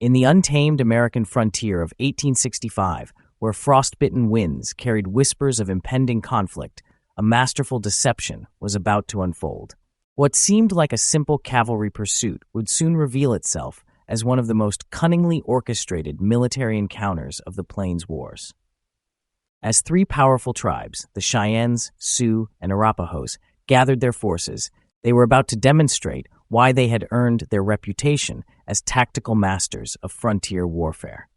In the untamed American frontier of 1865, where frostbitten winds carried whispers of impending conflict, a masterful deception was about to unfold. What seemed like a simple cavalry pursuit would soon reveal itself as one of the most cunningly orchestrated military encounters of the Plains Wars. As three powerful tribes, the Cheyennes, Sioux, and Arapahos, gathered their forces, they were about to demonstrate why they had earned their reputation as tactical masters of frontier warfare.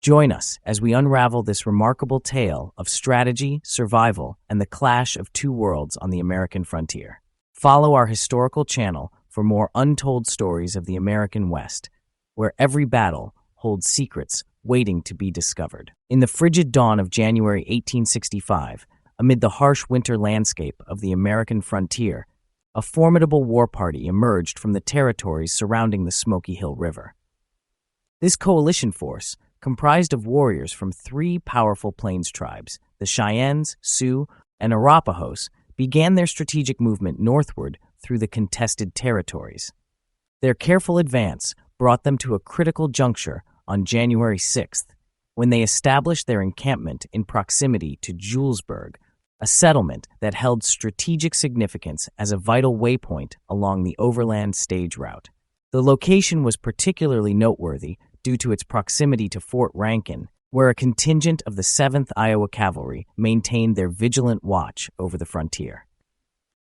Join us as we unravel this remarkable tale of strategy, survival, and the clash of two worlds on the American frontier. Follow our historical channel for more untold stories of the American West, where every battle holds secrets waiting to be discovered. In the frigid dawn of January 1865, amid the harsh winter landscape of the American frontier, a formidable war party emerged from the territories surrounding the Smoky Hill River. This coalition force, comprised of warriors from three powerful Plains tribes, the Cheyennes, Sioux, and Arapahos, began their strategic movement northward through the contested territories. Their careful advance brought them to a critical juncture on January 6th, when they established their encampment in proximity to Julesburg, a settlement that held strategic significance as a vital waypoint along the overland stage route. The location was particularly noteworthy due to its proximity to Fort Rankin, where a contingent of the 7th Iowa Cavalry maintained their vigilant watch over the frontier.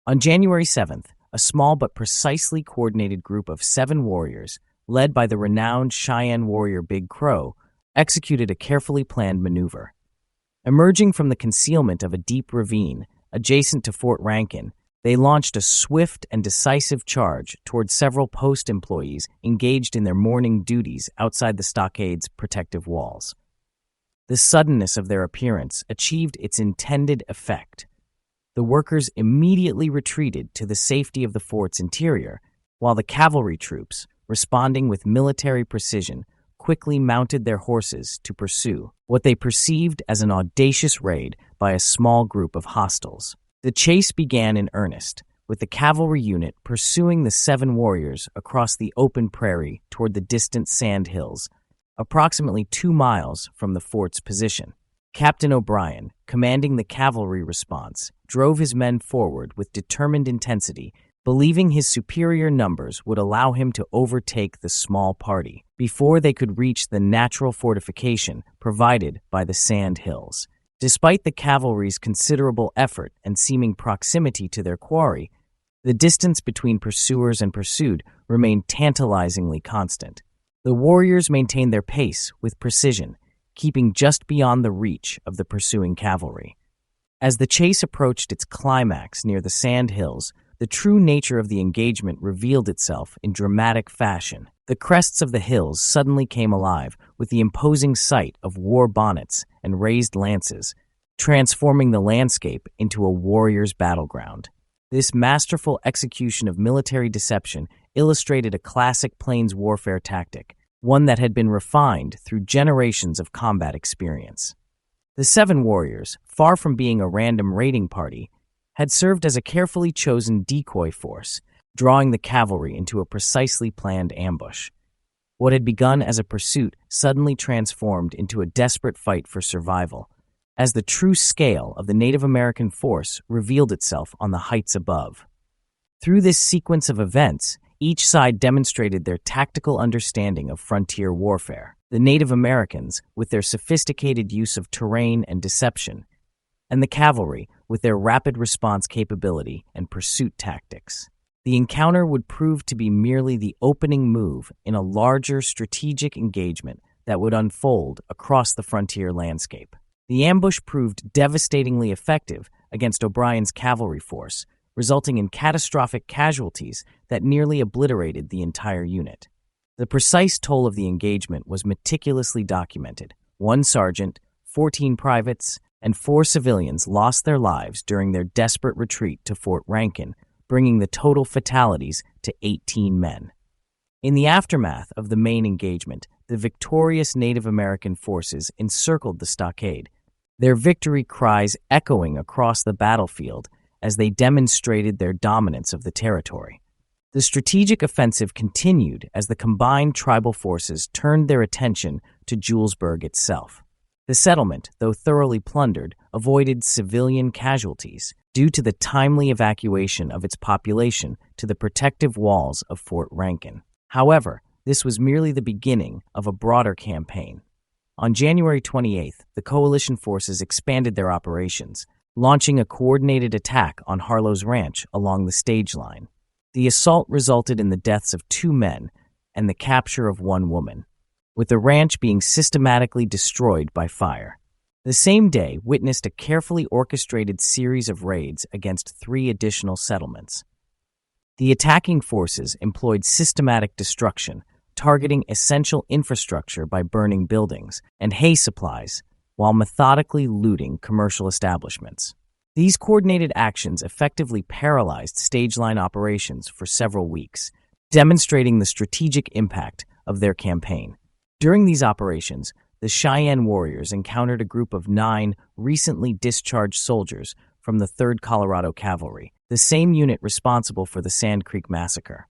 On January 7th, a small but precisely coordinated group of 7 warriors, led by the renowned Cheyenne warrior Big Crow, executed a carefully planned maneuver. Emerging from the concealment of a deep ravine adjacent to Fort Rankin, they launched a swift and decisive charge toward several post employees engaged in their morning duties outside the stockade's protective walls. The suddenness of their appearance achieved its intended effect. The workers immediately retreated to the safety of the fort's interior, while the cavalry troops, responding with military precision, quickly mounted their horses to pursue what they perceived as an audacious raid by a small group of hostiles. The chase began in earnest, with the cavalry unit pursuing the 7 warriors across the open prairie toward the distant sand hills, approximately 2 miles from the fort's position. Captain O'Brien, commanding the cavalry response, drove his men forward with determined intensity, believing his superior numbers would allow him to overtake the small party before they could reach the natural fortification provided by the sand hills. Despite the cavalry's considerable effort and seeming proximity to their quarry, the distance between pursuers and pursued remained tantalizingly constant. The warriors maintained their pace with precision, keeping just beyond the reach of the pursuing cavalry. As the chase approached its climax near the sand hills, the true nature of the engagement revealed itself in dramatic fashion. The crests of the hills suddenly came alive with the imposing sight of war bonnets and raised lances, transforming the landscape into a warrior's battleground. This masterful execution of military deception illustrated a classic Plains warfare tactic, one that had been refined through generations of combat experience. The 7 warriors, far from being a random raiding party, had served as a carefully chosen decoy force, drawing the cavalry into a precisely planned ambush. What had begun as a pursuit suddenly transformed into a desperate fight for survival, as the true scale of the Native American force revealed itself on the heights above. Through this sequence of events, each side demonstrated their tactical understanding of frontier warfare. The Native Americans, with their sophisticated use of terrain and deception, and the cavalry, with their rapid response capability and pursuit tactics. The encounter would prove to be merely the opening move in a larger strategic engagement that would unfold across the frontier landscape. The ambush proved devastatingly effective against O'Brien's cavalry force, resulting in catastrophic casualties that nearly obliterated the entire unit. The precise toll of the engagement was meticulously documented. 1 sergeant, 14 privates, and 4 civilians lost their lives during their desperate retreat to Fort Rankin, bringing the total fatalities to 18 men. In the aftermath of the main engagement, the victorious Native American forces encircled the stockade, their victory cries echoing across the battlefield as they demonstrated their dominance of the territory. The strategic offensive continued as the combined tribal forces turned their attention to Julesburg itself. The settlement, though thoroughly plundered, avoided civilian casualties due to the timely evacuation of its population to the protective walls of Fort Rankin. However, this was merely the beginning of a broader campaign. On January 28th, the coalition forces expanded their operations, launching a coordinated attack on Harlow's ranch along the stage line. The assault resulted in the deaths of 2 men and the capture of 1 woman, with the ranch being systematically destroyed by fire. The same day witnessed a carefully orchestrated series of raids against 3 additional settlements. The attacking forces employed systematic destruction, targeting essential infrastructure by burning buildings and hay supplies, while methodically looting commercial establishments. These coordinated actions effectively paralyzed stage line operations for several weeks, demonstrating the strategic impact of their campaign. During these operations, the Cheyenne warriors encountered a group of 9 recently discharged soldiers from the 3rd Colorado Cavalry, the same unit responsible for the Sand Creek Massacre.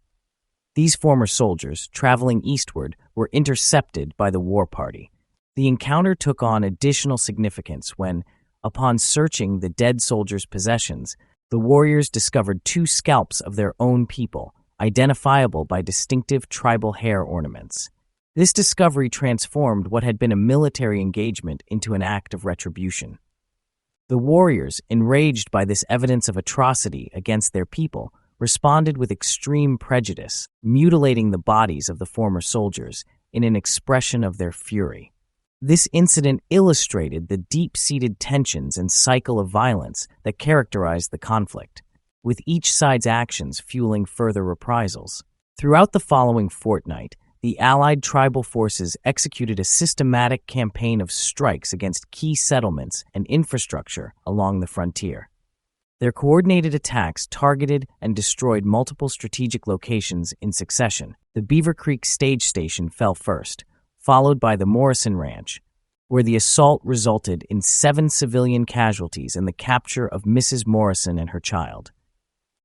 These former soldiers, traveling eastward, were intercepted by the war party. The encounter took on additional significance when, upon searching the dead soldiers' possessions, the warriors discovered 2 scalps of their own people, identifiable by distinctive tribal hair ornaments. This discovery transformed what had been a military engagement into an act of retribution. The warriors, enraged by this evidence of atrocity against their people, responded with extreme prejudice, mutilating the bodies of the former soldiers in an expression of their fury. This incident illustrated the deep-seated tensions and cycle of violence that characterized the conflict, with each side's actions fueling further reprisals. Throughout the following fortnight, the Allied tribal forces executed a systematic campaign of strikes against key settlements and infrastructure along the frontier. Their coordinated attacks targeted and destroyed multiple strategic locations in succession. The Beaver Creek stage station fell first, followed by the Morrison Ranch, where the assault resulted in 7 civilian casualties and the capture of Mrs. Morrison and her child.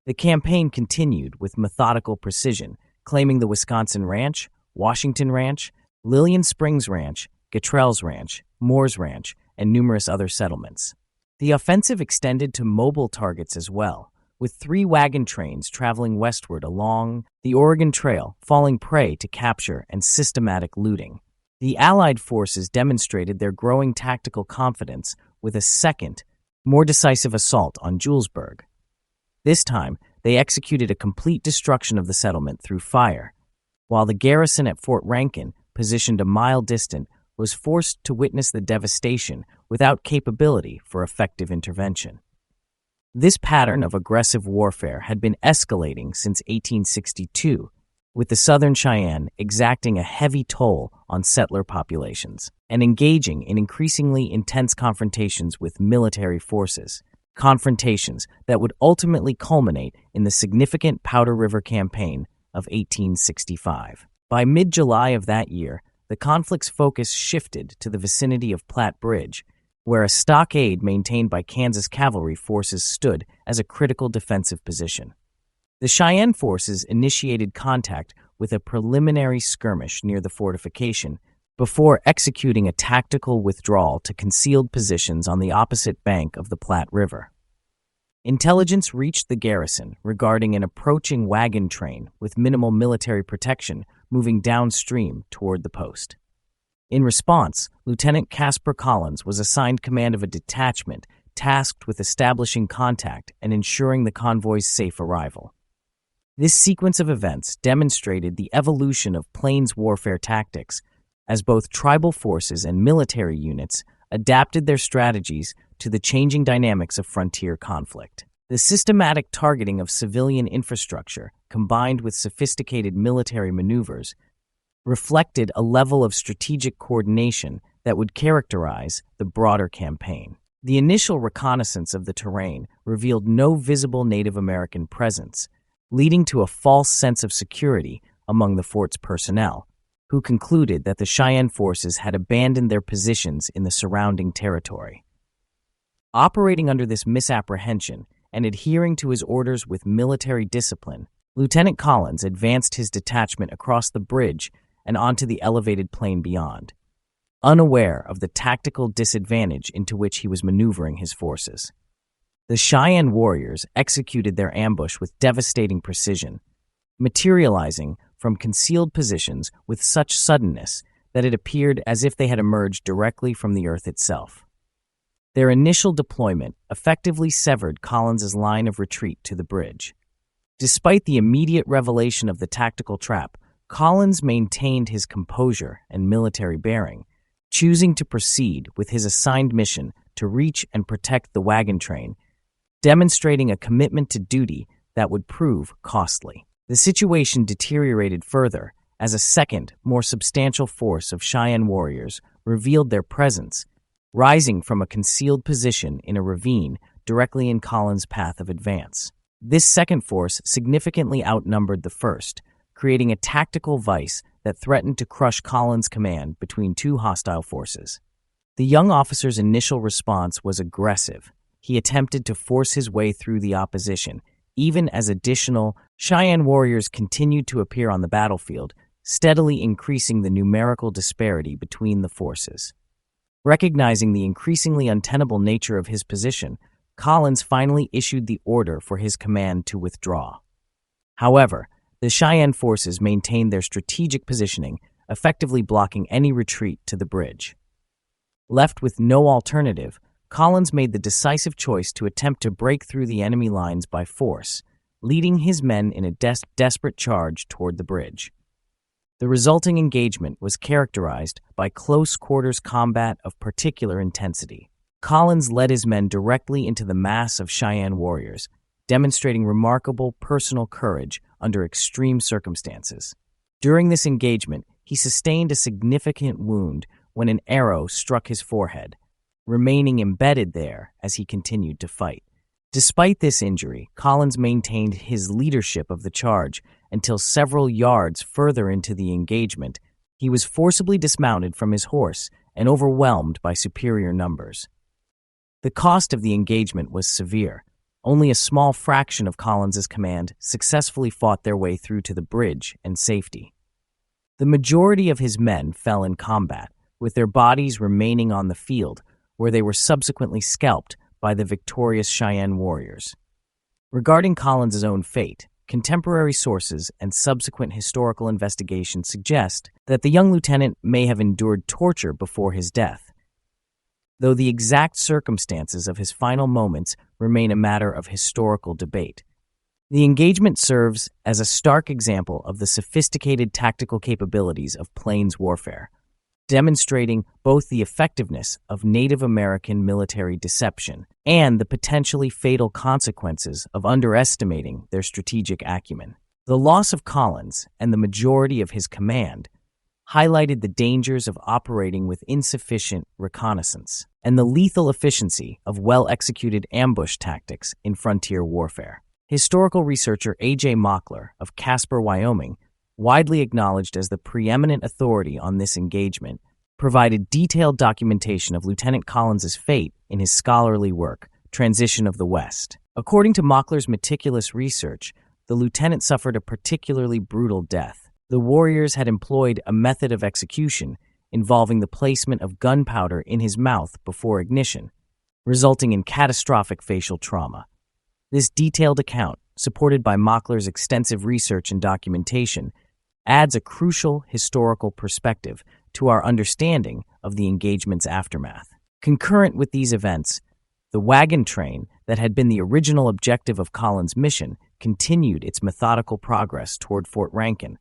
The campaign continued with methodical precision, claiming the Wisconsin Ranch, Washington Ranch, Lillian Springs Ranch, Gatrell's Ranch, Moore's Ranch, and numerous other settlements. The offensive extended to mobile targets as well, with 3 wagon trains traveling westward along the Oregon Trail, falling prey to capture and systematic looting. The Allied forces demonstrated their growing tactical confidence with a second, more decisive assault on Julesburg. This time, they executed a complete destruction of the settlement through fire, while the garrison at Fort Rankin, positioned a mile distant, was forced to witness the devastation without capability for effective intervention. This pattern of aggressive warfare had been escalating since 1862, with the Southern Cheyenne exacting a heavy toll on settler populations and engaging in increasingly intense confrontations with military forces, confrontations that would ultimately culminate in the significant Powder River Campaign of 1865. By mid-July of that year, the conflict's focus shifted to the vicinity of Platte Bridge, where a stockade maintained by Kansas cavalry forces stood as a critical defensive position. The Cheyenne forces initiated contact with a preliminary skirmish near the fortification before executing a tactical withdrawal to concealed positions on the opposite bank of the Platte River. Intelligence reached the garrison regarding an approaching wagon train with minimal military protection moving downstream toward the post. In response, Lieutenant Casper Collins was assigned command of a detachment tasked with establishing contact and ensuring the convoy's safe arrival. This sequence of events demonstrated the evolution of plains warfare tactics as both tribal forces and military units adapted their strategies to the changing dynamics of frontier conflict. The systematic targeting of civilian infrastructure, combined with sophisticated military maneuvers, reflected a level of strategic coordination that would characterize the broader campaign. The initial reconnaissance of the terrain revealed no visible Native American presence, leading to a false sense of security among the fort's personnel, who concluded that the Cheyenne forces had abandoned their positions in the surrounding territory. Operating under this misapprehension and adhering to his orders with military discipline, Lieutenant Collins advanced his detachment across the bridge and onto the elevated plain beyond, unaware of the tactical disadvantage into which he was maneuvering his forces. The Cheyenne warriors executed their ambush with devastating precision, materializing from concealed positions with such suddenness that it appeared as if they had emerged directly from the earth itself. Their initial deployment effectively severed Collins's line of retreat to the bridge. Despite the immediate revelation of the tactical trap, Collins maintained his composure and military bearing, choosing to proceed with his assigned mission to reach and protect the wagon train, demonstrating a commitment to duty that would prove costly. The situation deteriorated further as a second, more substantial force of Cheyenne warriors revealed their presence, rising from a concealed position in a ravine directly in Collins' path of advance. This second force significantly outnumbered the first, creating a tactical vice that threatened to crush Collins' command between two hostile forces. The young officer's initial response was aggressive. He attempted to force his way through the opposition, even as additional Cheyenne warriors continued to appear on the battlefield, steadily increasing the numerical disparity between the forces. Recognizing the increasingly untenable nature of his position, Collins finally issued the order for his command to withdraw. However, the Cheyenne forces maintained their strategic positioning, effectively blocking any retreat to the bridge. Left with no alternative, Collins made the decisive choice to attempt to break through the enemy lines by force, leading his men in a desperate charge toward the bridge. The resulting engagement was characterized by close-quarters combat of particular intensity. Collins led his men directly into the mass of Cheyenne warriors, demonstrating remarkable personal courage under extreme circumstances. During this engagement, he sustained a significant wound when an arrow struck his forehead, remaining embedded there as he continued to fight. Despite this injury, Collins maintained his leadership of the charge until several yards further into the engagement. He was forcibly dismounted from his horse and overwhelmed by superior numbers. The cost of the engagement was severe. Only a small fraction of Collins's command successfully fought their way through to the bridge and safety. The majority of his men fell in combat, with their bodies remaining on the field, where they were subsequently scalped by the victorious Cheyenne warriors. Regarding Collins's own fate, contemporary sources and subsequent historical investigations suggest that the young lieutenant may have endured torture before his death, though the exact circumstances of his final moments remain a matter of historical debate. The engagement serves as a stark example of the sophisticated tactical capabilities of plains warfare, demonstrating both the effectiveness of Native American military deception and the potentially fatal consequences of underestimating their strategic acumen. The loss of Collins and the majority of his command highlighted the dangers of operating with insufficient reconnaissance and the lethal efficiency of well-executed ambush tactics in frontier warfare. Historical researcher A.J. Mockler of Casper, Wyoming, widely acknowledged as the preeminent authority on this engagement, provided detailed documentation of Lieutenant Collins's fate in his scholarly work, Transition of the West. According to Mockler's meticulous research, the lieutenant suffered a particularly brutal death. The warriors had employed a method of execution involving the placement of gunpowder in his mouth before ignition, resulting in catastrophic facial trauma. This detailed account, supported by Mockler's extensive research and documentation, adds a crucial historical perspective to our understanding of the engagement's aftermath. Concurrent with these events, the wagon train that had been the original objective of Collins' mission continued its methodical progress toward Fort Rankin,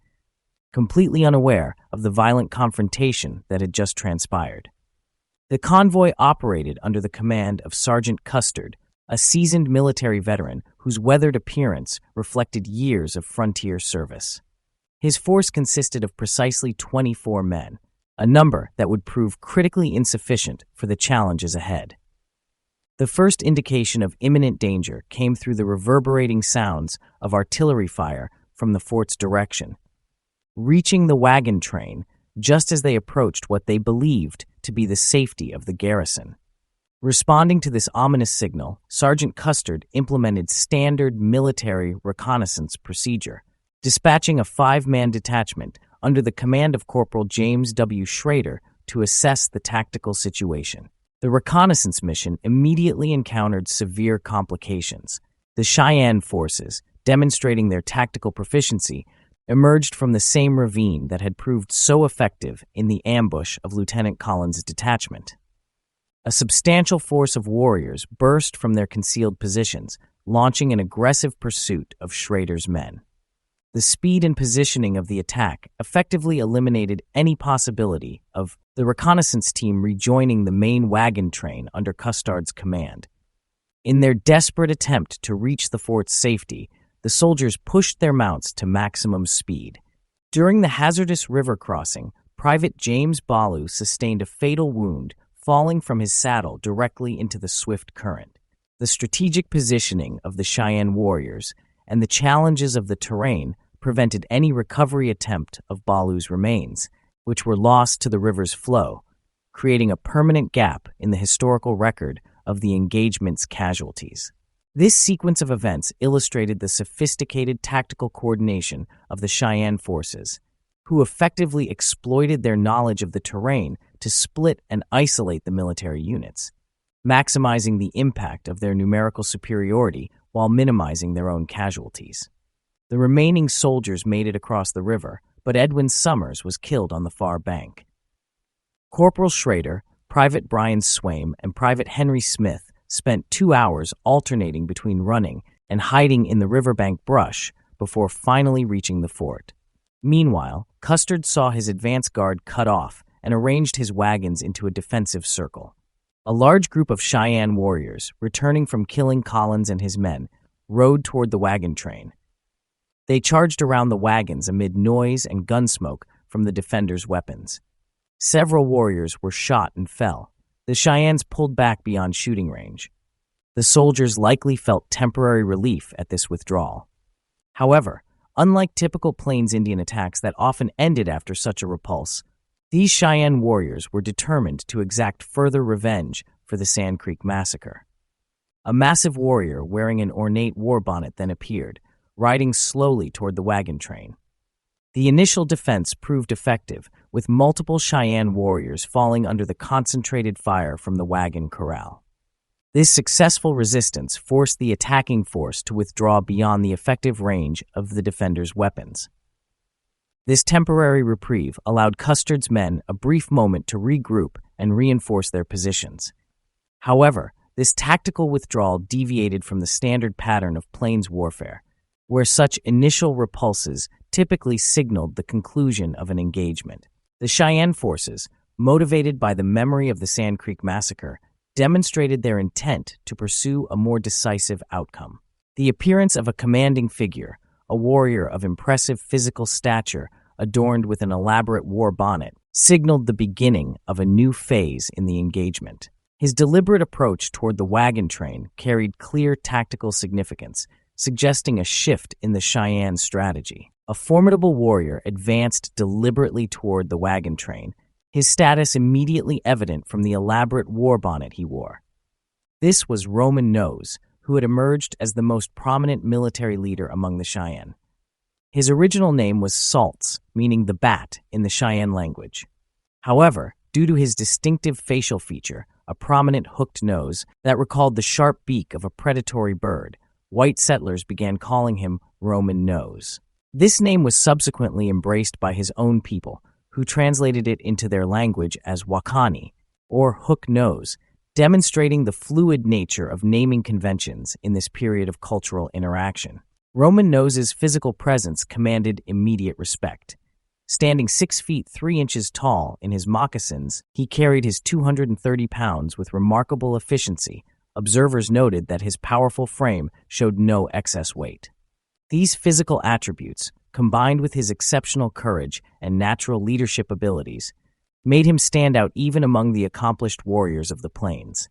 completely unaware of the violent confrontation that had just transpired. The convoy operated under the command of Sergeant Custard, a seasoned military veteran whose weathered appearance reflected years of frontier service. His force consisted of precisely 24 men, a number that would prove critically insufficient for the challenges ahead. The first indication of imminent danger came through the reverberating sounds of artillery fire from the fort's direction, reaching the wagon train just as they approached what they believed to be the safety of the garrison. Responding to this ominous signal, Sergeant Custard implemented standard military reconnaissance procedure, dispatching a 5-man detachment under the command of Corporal James W. Schrader to assess the tactical situation. The reconnaissance mission immediately encountered severe complications. The Cheyenne forces, demonstrating their tactical proficiency, emerged from the same ravine that had proved so effective in the ambush of Lieutenant Collins' detachment. A substantial force of warriors burst from their concealed positions, launching an aggressive pursuit of Schrader's men. The speed and positioning of the attack effectively eliminated any possibility of the reconnaissance team rejoining the main wagon train under Custard's command. In their desperate attempt to reach the fort's safety, the soldiers pushed their mounts to maximum speed. During the hazardous river crossing, Private James Ballou sustained a fatal wound, falling from his saddle directly into the swift current. The strategic positioning of the Cheyenne warriors and the challenges of the terrain prevented any recovery attempt of Ballou's remains, which were lost to the river's flow, creating a permanent gap in the historical record of the engagement's casualties. This sequence of events illustrated the sophisticated tactical coordination of the Cheyenne forces, who effectively exploited their knowledge of the terrain to split and isolate the military units, maximizing the impact of their numerical superiority while minimizing their own casualties. The remaining soldiers made it across the river, but Edwin Summers was killed on the far bank. Corporal Schrader, Private Brian Swaim, and Private Henry Smith spent 2 hours alternating between running and hiding in the riverbank brush before finally reaching the fort. Meanwhile, Custard saw his advance guard cut off and arranged his wagons into a defensive circle. A large group of Cheyenne warriors, returning from killing Collins and his men, rode toward the wagon train. They charged around the wagons amid noise and gun smoke from the defenders' weapons. Several warriors were shot and fell. The Cheyennes pulled back beyond shooting range. The soldiers likely felt temporary relief at this withdrawal. However, unlike typical Plains Indian attacks that often ended after such a repulse, these Cheyenne warriors were determined to exact further revenge for the Sand Creek Massacre. A massive warrior wearing an ornate war bonnet then appeared, riding slowly toward the wagon train. The initial defense proved effective, with multiple Cheyenne warriors falling under the concentrated fire from the wagon corral. This successful resistance forced the attacking force to withdraw beyond the effective range of the defenders' weapons. This temporary reprieve allowed Custard's men a brief moment to regroup and reinforce their positions. However, this tactical withdrawal deviated from the standard pattern of Plains warfare, where such initial repulses typically signaled the conclusion of an engagement. The Cheyenne forces, motivated by the memory of the Sand Creek Massacre, demonstrated their intent to pursue a more decisive outcome. The appearance of a commanding figure, a warrior of impressive physical stature adorned with an elaborate war bonnet, signaled the beginning of a new phase in the engagement. His deliberate approach toward the wagon train carried clear tactical significance, suggesting a shift in the Cheyenne strategy. A formidable warrior advanced deliberately toward the wagon train, his status immediately evident from the elaborate war bonnet he wore. This was Roman Nose, who had emerged as the most prominent military leader among the Cheyenne. His original name was Saltz, meaning the bat in the Cheyenne language. However, due to his distinctive facial feature, a prominent hooked nose that recalled the sharp beak of a predatory bird, white settlers began calling him Roman Nose. This name was subsequently embraced by his own people, who translated it into their language as Wakani, or hook nose, demonstrating the fluid nature of naming conventions in this period of cultural interaction. Roman Nose's physical presence commanded immediate respect. Standing 6 feet 3 inches tall in his moccasins, he carried his 230 pounds with remarkable efficiency. Observers noted that his powerful frame showed no excess weight. These physical attributes, combined with his exceptional courage and natural leadership abilities, made him stand out even among the accomplished warriors of the plains.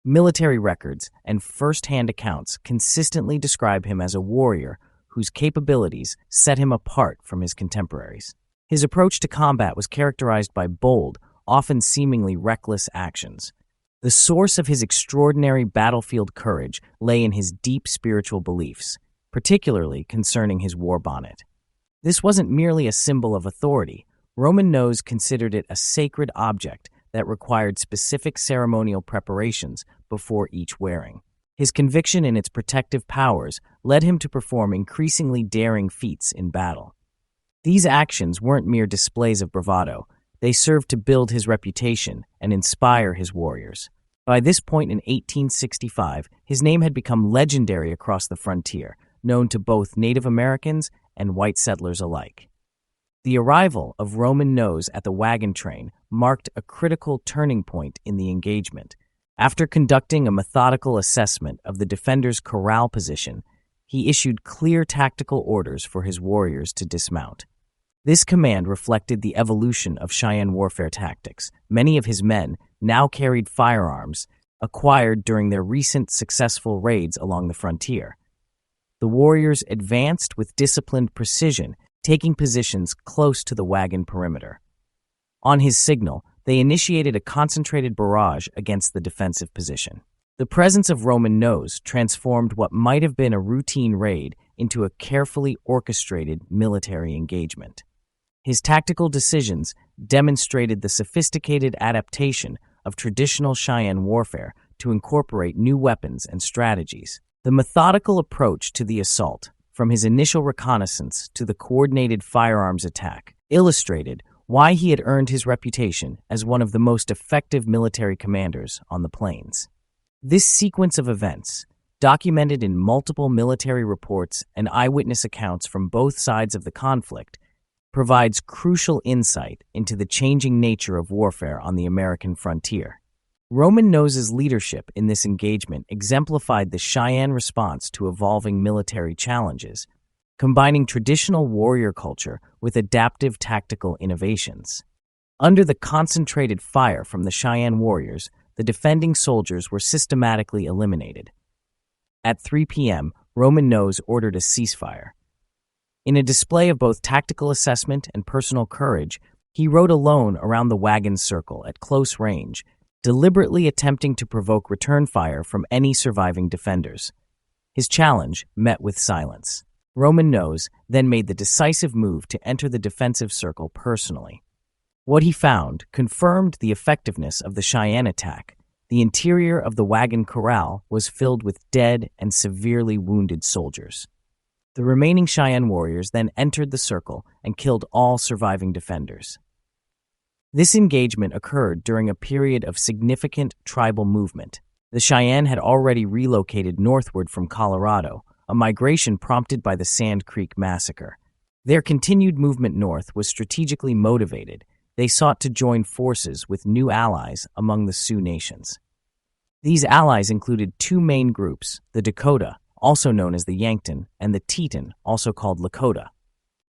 Military records and first-hand accounts consistently describe him as a warrior whose capabilities set him apart from his contemporaries. His approach to combat was characterized by bold, often seemingly reckless actions. The source of his extraordinary battlefield courage lay in his deep spiritual beliefs, particularly concerning his war bonnet. This wasn't merely a symbol of authority. Roman Nose considered it a sacred object that required specific ceremonial preparations before each wearing. His conviction in its protective powers led him to perform increasingly daring feats in battle. These actions weren't mere displays of bravado. They served to build his reputation and inspire his warriors. By this point in 1865, his name had become legendary across the frontier, known to both Native Americans and white settlers alike. The arrival of Roman Nose at the wagon train marked a critical turning point in the engagement. After conducting a methodical assessment of the defenders' corral position, he issued clear tactical orders for his warriors to dismount. This command reflected the evolution of Cheyenne warfare tactics. Many of his men now carried firearms acquired during their recent successful raids along the frontier. The warriors advanced with disciplined precision, taking positions close to the wagon perimeter. On his signal, they initiated a concentrated barrage against the defensive position. The presence of Roman Nose transformed what might have been a routine raid into a carefully orchestrated military engagement. His tactical decisions demonstrated the sophisticated adaptation of traditional Cheyenne warfare to incorporate new weapons and strategies. The methodical approach to the assault, from his initial reconnaissance to the coordinated firearms attack, illustrated why he had earned his reputation as one of the most effective military commanders on the plains. This sequence of events, documented in multiple military reports and eyewitness accounts from both sides of the conflict, provides crucial insight into the changing nature of warfare on the American frontier. Roman Nose's leadership in this engagement exemplified the Cheyenne response to evolving military challenges, combining traditional warrior culture with adaptive tactical innovations. Under the concentrated fire from the Cheyenne warriors, the defending soldiers were systematically eliminated. At 3 p.m., Roman Nose ordered a ceasefire. In a display of both tactical assessment and personal courage, he rode alone around the wagon circle at close range, deliberately attempting to provoke return fire from any surviving defenders. His challenge met with silence. Roman Nose then made the decisive move to enter the defensive circle personally. What he found confirmed the effectiveness of the Cheyenne attack. The interior of the wagon corral was filled with dead and severely wounded soldiers. The remaining Cheyenne warriors then entered the circle and killed all surviving defenders. This engagement occurred during a period of significant tribal movement. The Cheyenne had already relocated northward from Colorado, a migration prompted by the Sand Creek Massacre. Their continued movement north was strategically motivated. They sought to join forces with new allies among the Sioux nations. These allies included two main groups, the Dakota, also known as the Yankton, and the Teton, also called Lakota.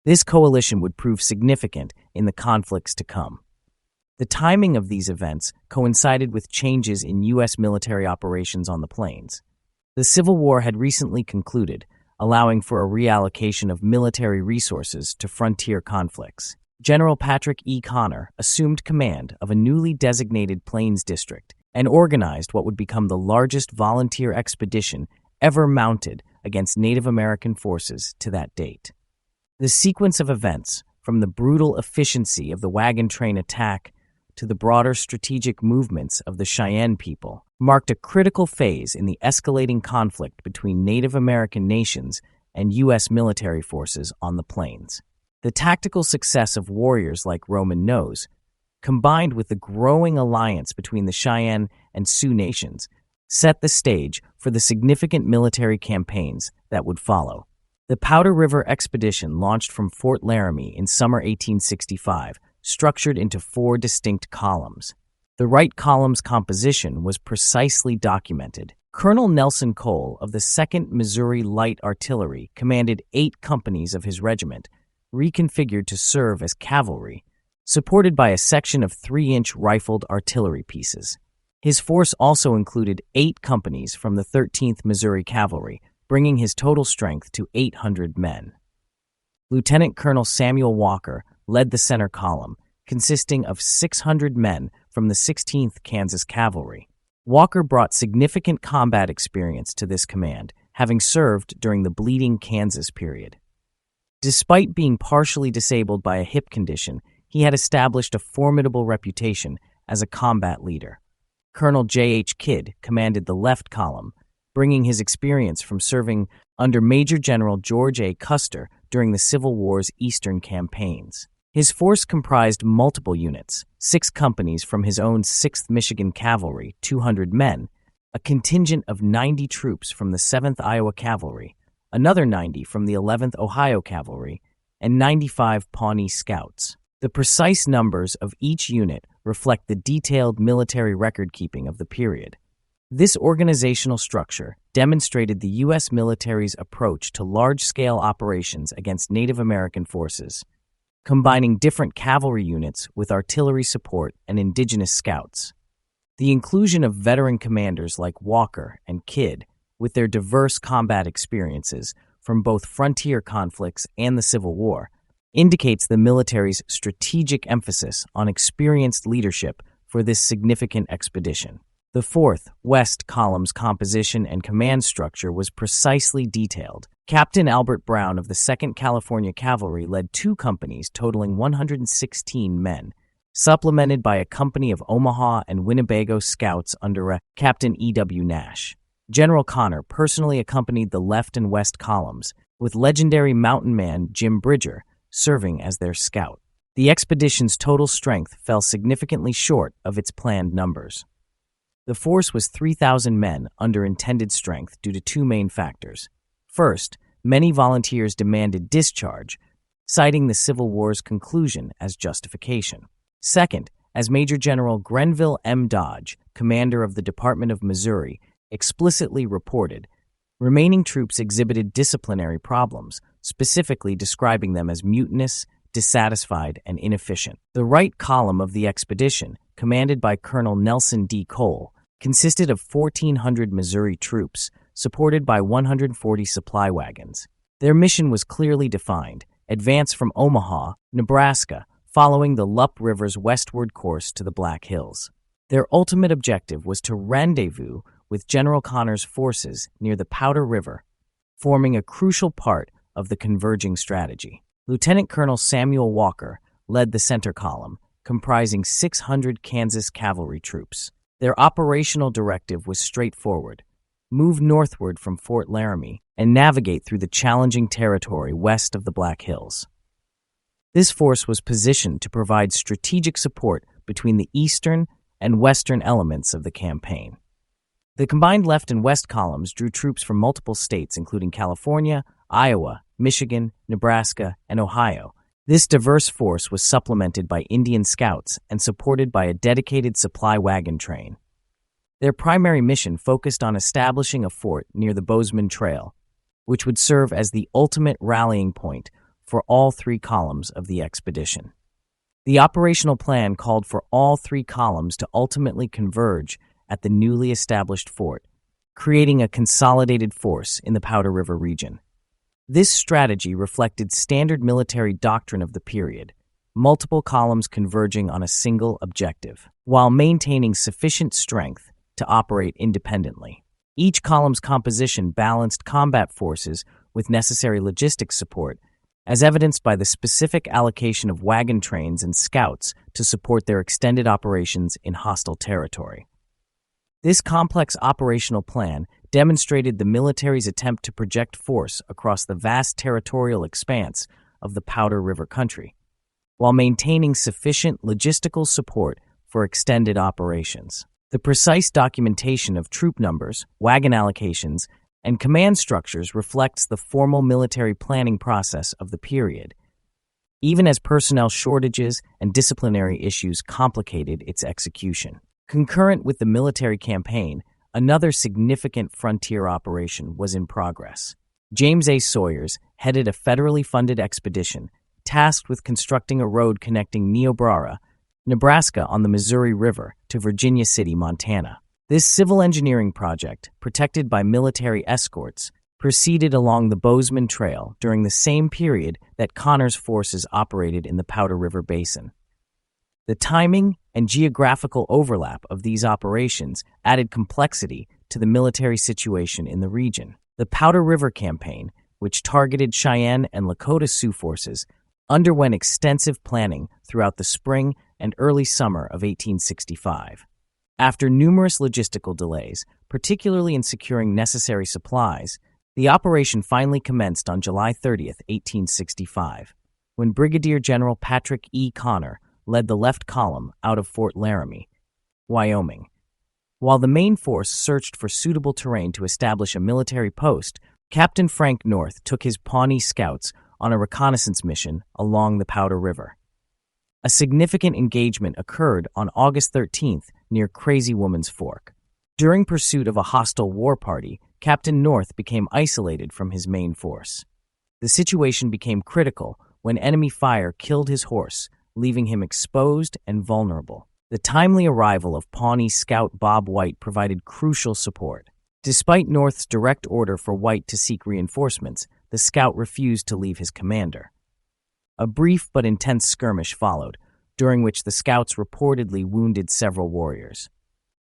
This coalition would prove significant in the conflicts to come. The timing of these events coincided with changes in U.S. military operations on the plains. The Civil War had recently concluded, allowing for a reallocation of military resources to frontier conflicts. General Patrick E. Connor assumed command of a newly designated Plains District and organized what would become the largest volunteer expedition ever mounted against Native American forces to that date. The sequence of events, from the brutal efficiency of the wagon train attack to the broader strategic movements of the Cheyenne people, marked a critical phase in the escalating conflict between Native American nations and U.S. military forces on the plains. The tactical success of warriors like Roman Nose, combined with the growing alliance between the Cheyenne and Sioux nations, set the stage for the significant military campaigns that would follow. The Powder River Expedition launched from Fort Laramie in summer 1865, structured into 4 distinct columns. The right column's composition was precisely documented. Colonel Nelson Cole of the 2nd Missouri Light Artillery commanded 8 companies of his regiment, reconfigured to serve as cavalry, supported by a section of 3-inch rifled artillery pieces. His force also included 8 companies from the 13th Missouri Cavalry, bringing his total strength to 800 men. Lieutenant Colonel Samuel Walker led the center column, consisting of 600 men from the 16th Kansas Cavalry. Walker brought significant combat experience to this command, having served during the Bleeding Kansas period. Despite being partially disabled by a hip condition, he had established a formidable reputation as a combat leader. Colonel J.H. Kidd commanded the left column, bringing his experience from serving under Major General George A. Custer during the Civil War's Eastern campaigns. His force comprised multiple units, 6 companies from his own 6th Michigan Cavalry, 200 men, a contingent of 90 troops from the 7th Iowa Cavalry, another 90 from the 11th Ohio Cavalry, and 95 Pawnee Scouts. The precise numbers of each unit reflect the detailed military record-keeping of the period. This organizational structure demonstrated the U.S. military's approach to large-scale operations against Native American forces, combining different cavalry units with artillery support and indigenous scouts. The inclusion of veteran commanders like Walker and Kidd, with their diverse combat experiences from both frontier conflicts and the Civil War, indicates the military's strategic emphasis on experienced leadership for this significant expedition. The 4th West Column's composition and command structure was precisely detailed. Captain Albert Brown of the 2nd California Cavalry led 2 companies totaling 116 men, supplemented by a company of Omaha and Winnebago Scouts under Captain E.W. Nash. General Connor personally accompanied the left and west columns, with legendary mountain man Jim Bridger serving as their scout. The expedition's total strength fell significantly short of its planned numbers. The force was 3,000 men under intended strength due to 2 main factors. First, many volunteers demanded discharge, citing the Civil War's conclusion as justification. Second, as Major General Grenville M. Dodge, commander of the Department of Missouri, explicitly reported, remaining troops exhibited disciplinary problems, specifically describing them as mutinous, dissatisfied, and inefficient. The right column of the expedition, commanded by Colonel Nelson D. Cole, consisted of 1,400 Missouri troops, supported by 140 supply wagons. Their mission was clearly defined: advance from Omaha, Nebraska, following the Lup River's westward course to the Black Hills. Their ultimate objective was to rendezvous with General Connor's forces near the Powder River, forming a crucial part of the converging strategy. Lieutenant Colonel Samuel Walker led the center column, comprising 600 Kansas cavalry troops. Their operational directive was straightforward: move northward from Fort Laramie and navigate through the challenging territory west of the Black Hills. This force was positioned to provide strategic support between the eastern and western elements of the campaign. The combined left and west columns drew troops from multiple states including California, Iowa, Michigan, Nebraska, and Ohio. This diverse force was supplemented by Indian scouts and supported by a dedicated supply wagon train. Their primary mission focused on establishing a fort near the Bozeman Trail, which would serve as the ultimate rallying point for all 3 columns of the expedition. The operational plan called for all 3 columns to ultimately converge at the newly established fort, creating a consolidated force in the Powder River region. This strategy reflected standard military doctrine of the period, multiple columns converging on a single objective, while maintaining sufficient strength to operate independently. Each column's composition balanced combat forces with necessary logistics support, as evidenced by the specific allocation of wagon trains and scouts to support their extended operations in hostile territory. This complex operational plan demonstrated the military's attempt to project force across the vast territorial expanse of the Powder River country, while maintaining sufficient logistical support for extended operations. The precise documentation of troop numbers, wagon allocations, and command structures reflects the formal military planning process of the period, even as personnel shortages and disciplinary issues complicated its execution. Concurrent with the military campaign, another significant frontier operation was in progress. James A. Sawyers headed a federally funded expedition tasked with constructing a road connecting Niobrara, Nebraska on the Missouri River, to Virginia City, Montana. This civil engineering project, protected by military escorts, proceeded along the Bozeman Trail during the same period that Connor's forces operated in the Powder River Basin. The timing and geographical overlap of these operations added complexity to the military situation in the region. The Powder River Campaign, which targeted Cheyenne and Lakota Sioux forces, underwent extensive planning throughout the spring and early summer of 1865. After numerous logistical delays, particularly in securing necessary supplies, the operation finally commenced on July 30, 1865, when Brigadier General Patrick E. Connor led the left column out of Fort Laramie, Wyoming. While the main force searched for suitable terrain to establish a military post, Captain Frank North took his Pawnee Scouts on a reconnaissance mission along the Powder River. A significant engagement occurred on August 13th near Crazy Woman's Fork. During pursuit of a hostile war party, Captain North became isolated from his main force. The situation became critical when enemy fire killed his horse, leaving him exposed and vulnerable. The timely arrival of Pawnee Scout Bob White provided crucial support. Despite North's direct order for White to seek reinforcements, the scout refused to leave his commander. A brief but intense skirmish followed, during which the scouts reportedly wounded several warriors.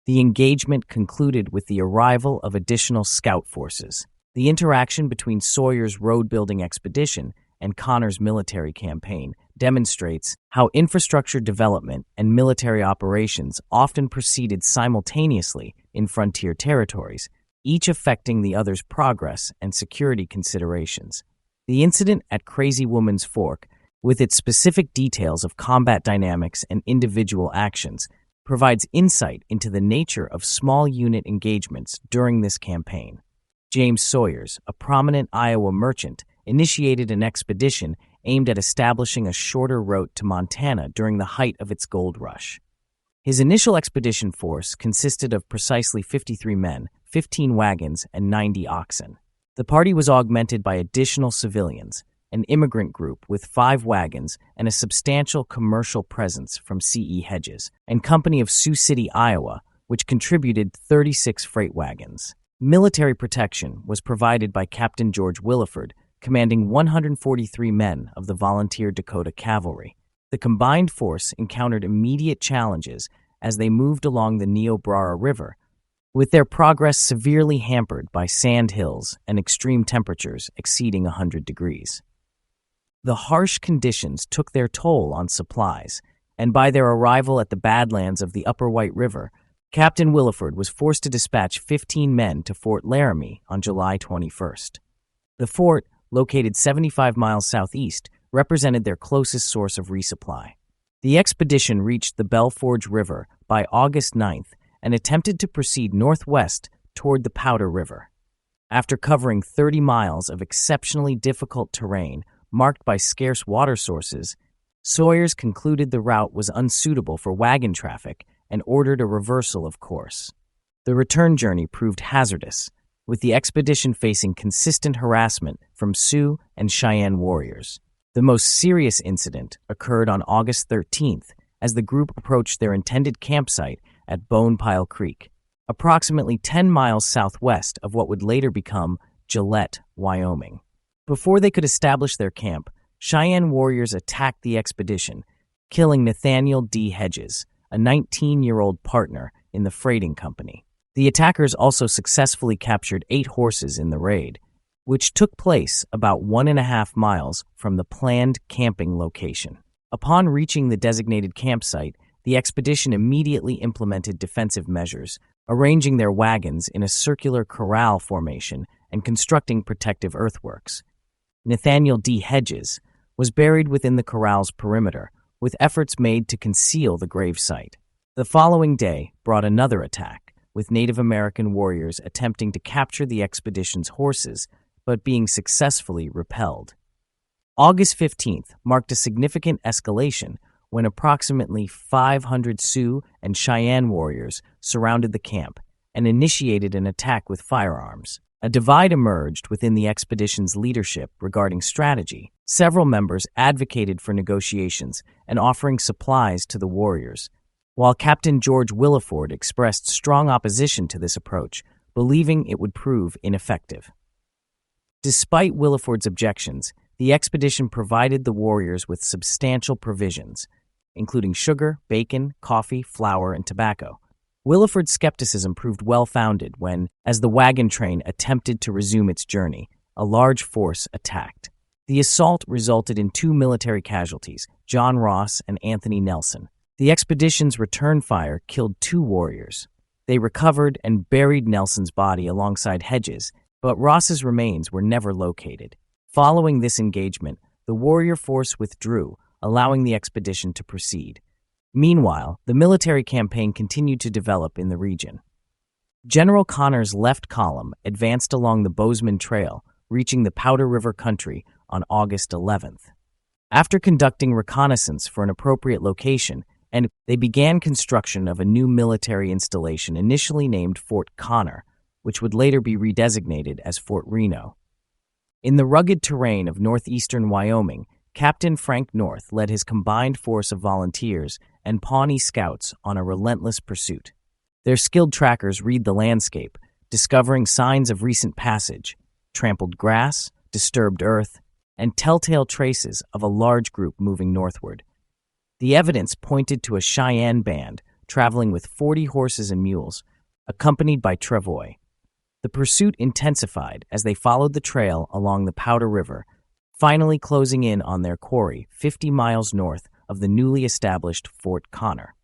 The engagement concluded with the arrival of additional scout forces. The interaction between Sawyer's road-building expedition and Connor's military campaign demonstrates how infrastructure development and military operations often proceeded simultaneously in frontier territories, each affecting the other's progress and security considerations. The incident at Crazy Woman's Fork, with its specific details of combat dynamics and individual actions, provides insight into the nature of small unit engagements during this campaign. James Sawyers, a prominent Iowa merchant, initiated an expedition aimed at establishing a shorter route to Montana during the height of its gold rush. His initial expedition force consisted of precisely 53 men, 15 wagons, and 90 oxen. The party was augmented by additional civilians, an immigrant group with 5 wagons and a substantial commercial presence from C.E. Hedges, and Company of Sioux City, Iowa, which contributed 36 freight wagons. Military protection was provided by Captain George Williford, commanding 143 men of the Volunteer Dakota Cavalry. The combined force encountered immediate challenges as they moved along the Niobrara River, with their progress severely hampered by sand hills and extreme temperatures exceeding 100 degrees. The harsh conditions took their toll on supplies, and by their arrival at the Badlands of the Upper White River, Captain Williford was forced to dispatch 15 men to Fort Laramie on July 21st. The fort, located 75 miles southeast, represented their closest source of resupply. The expedition reached the Belle Forge River by August 9th and attempted to proceed northwest toward the Powder River. After covering 30 miles of exceptionally difficult terrain marked by scarce water sources, Sawyers concluded the route was unsuitable for wagon traffic and ordered a reversal of course. The return journey proved hazardous, with the expedition facing consistent harassment from Sioux and Cheyenne warriors. The most serious incident occurred on August 13th as the group approached their intended campsite at Bone Pile Creek, approximately 10 miles southwest of what would later become Gillette, Wyoming. Before they could establish their camp, Cheyenne warriors attacked the expedition, killing Nathaniel D. Hedges, a 19-year-old partner in the freighting company. The attackers also successfully captured 8 horses in the raid, which took place about 1.5 miles from the planned camping location. Upon reaching the designated campsite, the expedition immediately implemented defensive measures, arranging their wagons in a circular corral formation and constructing protective earthworks. Nathaniel D. Hedges was buried within the corral's perimeter, with efforts made to conceal the grave site. The following day brought another attack, with Native American warriors attempting to capture the expedition's horses, but being successfully repelled. August 15th marked a significant escalation when approximately 500 Sioux and Cheyenne warriors surrounded the camp and initiated an attack with firearms. A divide emerged within the expedition's leadership regarding strategy. Several members advocated for negotiations and offering supplies to the warriors, while Captain George Williford expressed strong opposition to this approach, believing it would prove ineffective. Despite Williford's objections, the expedition provided the warriors with substantial provisions, including sugar, bacon, coffee, flour, and tobacco. Williford's skepticism proved well-founded when, as the wagon train attempted to resume its journey, a large force attacked. The assault resulted in 2 military casualties, John Ross and Anthony Nelson. The expedition's return fire killed 2 warriors. They recovered and buried Nelson's body alongside hedges, but Ross's remains were never located. Following this engagement, the warrior force withdrew, allowing the expedition to proceed. Meanwhile, the military campaign continued to develop in the region. General Connor's left column advanced along the Bozeman Trail, reaching the Powder River country on August 11th. After conducting reconnaissance for an appropriate location, they began construction of a new military installation initially named Fort Connor, which would later be redesignated as Fort Reno. In the rugged terrain of northeastern Wyoming, Captain Frank North led his combined force of volunteers and Pawnee Scouts on a relentless pursuit. Their skilled trackers read the landscape, discovering signs of recent passage, trampled grass, disturbed earth, and telltale traces of a large group moving northward. The evidence pointed to a Cheyenne band traveling with 40 horses and mules, accompanied by travois. The pursuit intensified as they followed the trail along the Powder River, finally closing in on their quarry 50 miles north of the newly established Fort Connor.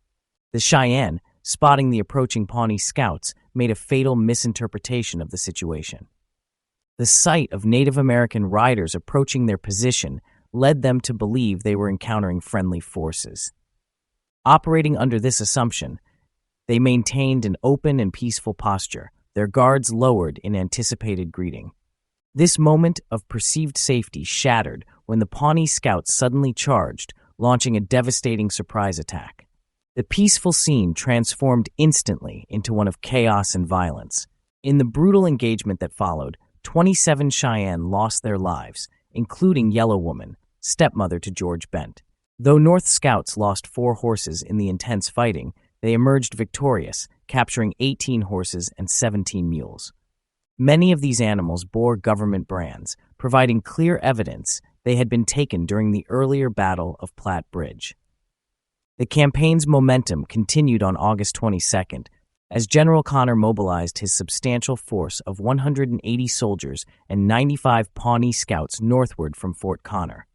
The Cheyenne, spotting the approaching Pawnee Scouts, made a fatal misinterpretation of the situation. The sight of Native American riders approaching their position led them to believe they were encountering friendly forces. Operating under this assumption, they maintained an open and peaceful posture, their guards lowered in anticipated greeting. This moment of perceived safety shattered when the Pawnee Scouts suddenly charged, launching a devastating surprise attack. The peaceful scene transformed instantly into one of chaos and violence. In the brutal engagement that followed, 27 Cheyenne lost their lives, including Yellow Woman, stepmother to George Bent. Though North Scouts lost 4 horses in the intense fighting, they emerged victorious, capturing 18 horses and 17 mules. Many of these animals bore government brands, providing clear evidence they had been taken during the earlier Battle of Platte Bridge. The campaign's momentum continued on August 22nd, as General Connor mobilized his substantial force of 180 soldiers and 95 Pawnee Scouts northward from Fort Connor.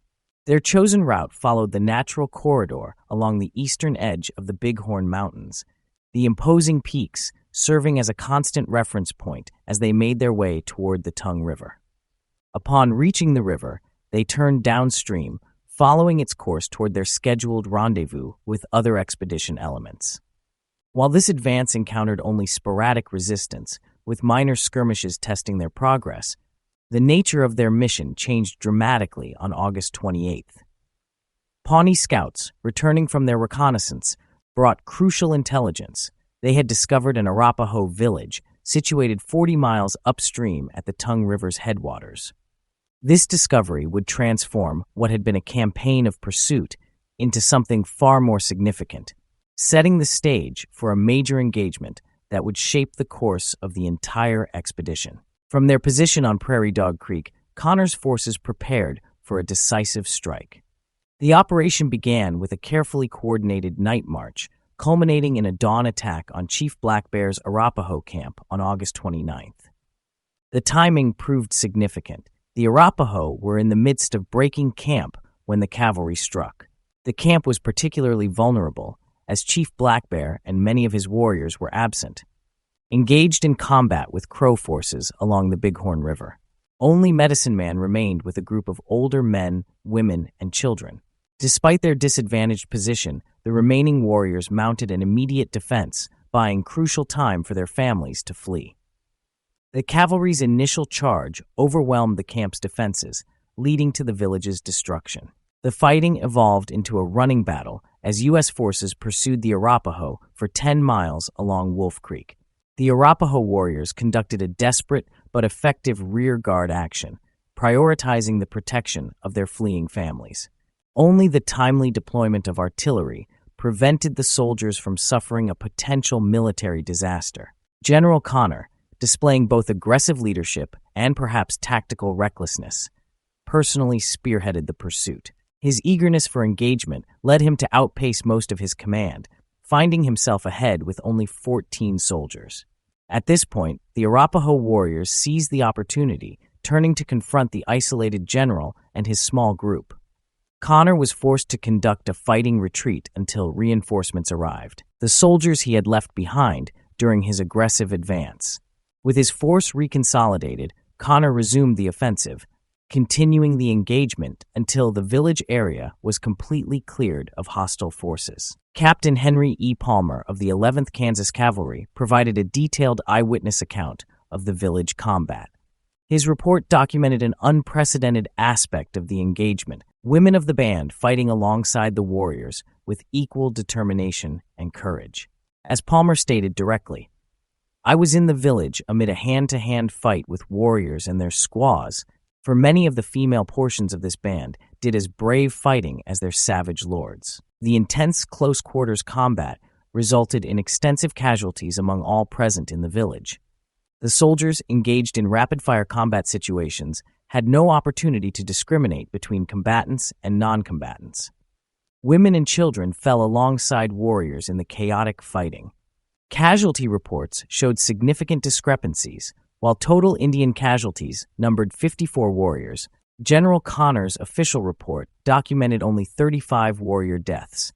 Their chosen route followed the natural corridor along the eastern edge of the Bighorn Mountains, the imposing peaks serving as a constant reference point as they made their way toward the Tongue River. Upon reaching the river, they turned downstream, following its course toward their scheduled rendezvous with other expedition elements. While this advance encountered only sporadic resistance, with minor skirmishes testing their progress, the nature of their mission changed dramatically on August 28th. Pawnee Scouts, returning from their reconnaissance, brought crucial intelligence. They had discovered an Arapaho village situated 40 miles upstream at the Tongue River's headwaters. This discovery would transform what had been a campaign of pursuit into something far more significant, setting the stage for a major engagement that would shape the course of the entire expedition. From their position on Prairie Dog Creek, Connor's forces prepared for a decisive strike. The operation began with a carefully coordinated night march, culminating in a dawn attack on Chief Black Bear's Arapaho camp on August 29th. The timing proved significant. The Arapaho were in the midst of breaking camp when the cavalry struck. The camp was particularly vulnerable, as Chief Black Bear and many of his warriors were absent, engaged in combat with Crow forces along the Bighorn River. Only Medicine Man remained with a group of older men, women, and children. Despite their disadvantaged position, the remaining warriors mounted an immediate defense, buying crucial time for their families to flee. The cavalry's initial charge overwhelmed the camp's defenses, leading to the village's destruction. The fighting evolved into a running battle as U.S. forces pursued the Arapaho for 10 miles along Wolf Creek. The Arapaho warriors conducted a desperate but effective rear-guard action, prioritizing the protection of their fleeing families. Only the timely deployment of artillery prevented the soldiers from suffering a potential military disaster. General Connor, displaying both aggressive leadership and perhaps tactical recklessness, personally spearheaded the pursuit. His eagerness for engagement led him to outpace most of his command, finding himself ahead with only 14 soldiers. At this point, the Arapaho warriors seized the opportunity, turning to confront the isolated general and his small group. Connor was forced to conduct a fighting retreat until reinforcements arrived, the soldiers he had left behind during his aggressive advance. With his force reconsolidated, Connor resumed the offensive, continuing the engagement until the village area was completely cleared of hostile forces. Captain Henry E. Palmer of the 11th Kansas Cavalry provided a detailed eyewitness account of the village combat. His report documented an unprecedented aspect of the engagement, women of the band fighting alongside the warriors with equal determination and courage. As Palmer stated directly, "I was in the village amid a hand-to-hand fight with warriors and their squaws, for many of the female portions of this band did as brave fighting as their savage lords. The intense close-quarters combat resulted in extensive casualties among all present in the village. The soldiers engaged in rapid-fire combat situations had no opportunity to discriminate between combatants and non-combatants. Women and children fell alongside warriors in the chaotic fighting. Casualty reports showed significant discrepancies. While total Indian casualties numbered 54 warriors, General Connor's official report documented only 35 warrior deaths.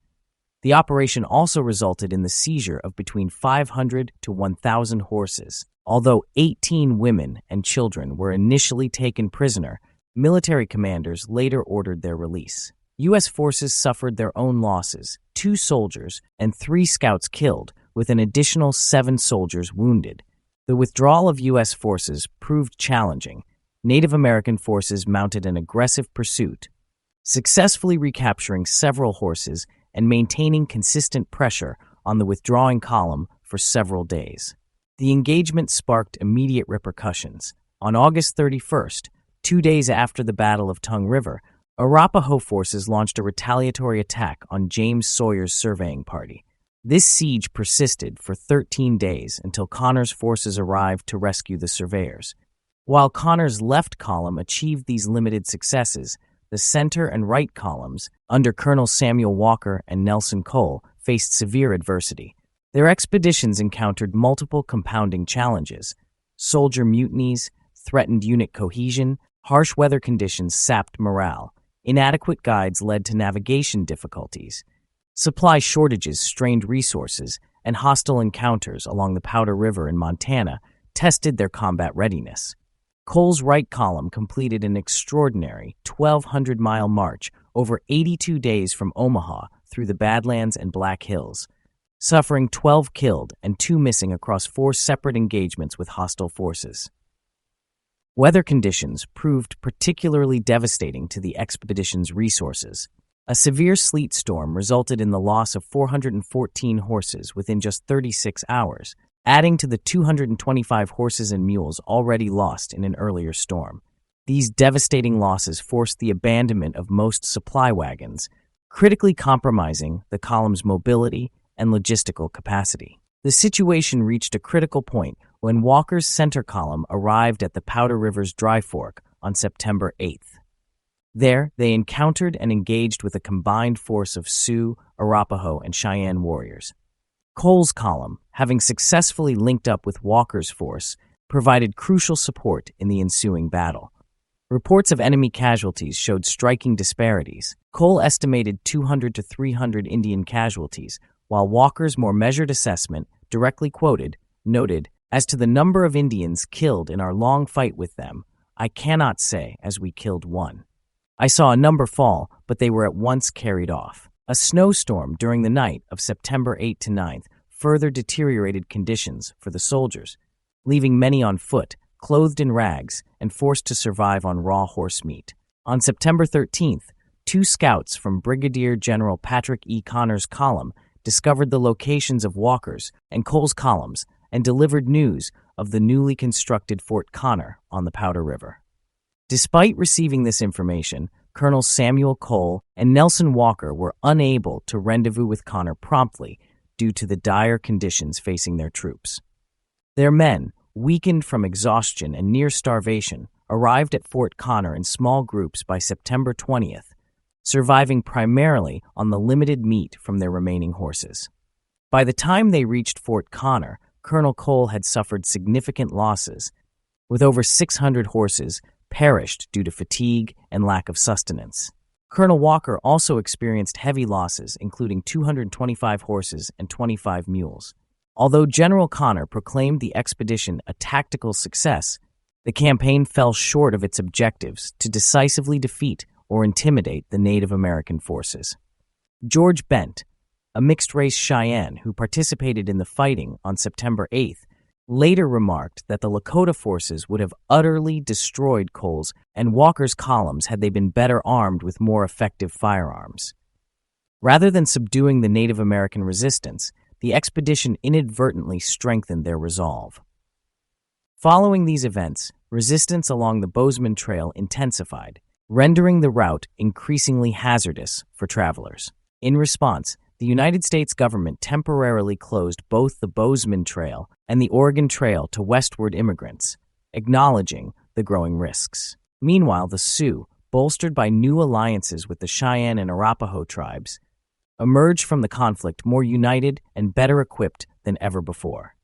The operation also resulted in the seizure of between 500 to 1,000 horses. Although 18 women and children were initially taken prisoner, military commanders later ordered their release. U.S. forces suffered their own losses, 2 soldiers and 3 scouts killed, with an additional 7 soldiers wounded. The withdrawal of U.S. forces proved challenging. Native American forces mounted an aggressive pursuit, successfully recapturing several horses and maintaining consistent pressure on the withdrawing column for several days. The engagement sparked immediate repercussions. On August 31st, 2 days after the Battle of Tongue River, Arapaho forces launched a retaliatory attack on James Sawyer's surveying party. This siege persisted for 13 days until Connor's forces arrived to rescue the surveyors. While Connor's left column achieved these limited successes, the center and right columns, under Colonel Samuel Walker and Nelson Cole, faced severe adversity. Their expeditions encountered multiple compounding challenges. Soldier mutinies threatened unit cohesion, harsh weather conditions sapped morale, inadequate guides led to navigation difficulties. Supply shortages strained resources, and hostile encounters along the Powder River in Montana tested their combat readiness. Cole's right column completed an extraordinary 1,200-mile march over 82 days from Omaha through the Badlands and Black Hills, suffering 12 killed and 2 missing across 4 separate engagements with hostile forces. Weather conditions proved particularly devastating to the expedition's resources. A severe sleet storm resulted in the loss of 414 horses within just 36 hours, adding to the 225 horses and mules already lost in an earlier storm. These devastating losses forced the abandonment of most supply wagons, critically compromising the column's mobility and logistical capacity. The situation reached a critical point when Walker's center column arrived at the Powder River's Dry Fork on September 8th. There, they encountered and engaged with a combined force of Sioux, Arapaho, and Cheyenne warriors. Cole's column, having successfully linked up with Walker's force, provided crucial support in the ensuing battle. Reports of enemy casualties showed striking disparities. Cole estimated 200 to 300 Indian casualties, while Walker's more measured assessment, directly quoted, noted, "As to the number of Indians killed in our long fight with them, I cannot say, as we killed one. I saw a number fall, but they were at once carried off." A snowstorm during the night of September 8 to 9 further deteriorated conditions for the soldiers, leaving many on foot, clothed in rags, and forced to survive on raw horse meat. On September 13th, 2 scouts from Brigadier General Patrick E. Connor's column discovered the locations of Walker's and Cole's columns and delivered news of the newly constructed Fort Connor on the Powder River. Despite receiving this information, Colonel Samuel Cole and Nelson Walker were unable to rendezvous with Connor promptly due to the dire conditions facing their troops. Their men, weakened from exhaustion and near starvation, arrived at Fort Connor in small groups by September 20th, surviving primarily on the limited meat from their remaining horses. By the time they reached Fort Connor, Colonel Cole had suffered significant losses, with over 600 horses perished due to fatigue and lack of sustenance. Colonel Walker also experienced heavy losses, including 225 horses and 25 mules. Although General Connor proclaimed the expedition a tactical success, the campaign fell short of its objectives to decisively defeat or intimidate the Native American forces. George Bent, a mixed-race Cheyenne who participated in the fighting on September 8th, later remarked that the Lakota forces would have utterly destroyed Cole's and Walker's columns had they been better armed with more effective firearms. Rather than subduing the Native American resistance, the expedition inadvertently strengthened their resolve. Following these events, resistance along the Bozeman Trail intensified, rendering the route increasingly hazardous for travelers. In response, the United States government temporarily closed both the Bozeman Trail and the Oregon Trail to westward immigrants, acknowledging the growing risks. Meanwhile, the Sioux, bolstered by new alliances with the Cheyenne and Arapaho tribes, emerged from the conflict more united and better equipped than ever before.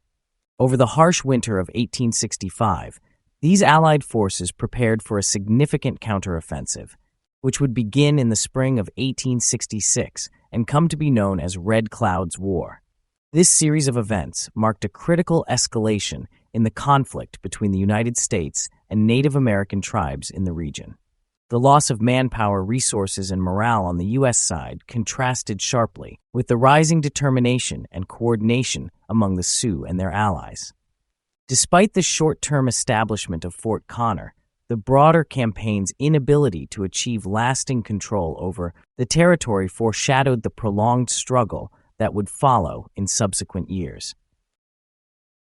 Over the harsh winter of 1865, these Allied forces prepared for a significant counteroffensive, which would begin in the spring of 1866 and come to be known as Red Cloud's War. This series of events marked a critical escalation in the conflict between the United States and Native American tribes in the region. The loss of manpower, resources, and morale on the U.S. side contrasted sharply with the rising determination and coordination among the Sioux and their allies. Despite the short-term establishment of Fort Connor, the broader campaign's inability to achieve lasting control over the territory foreshadowed the prolonged struggle that would follow in subsequent years.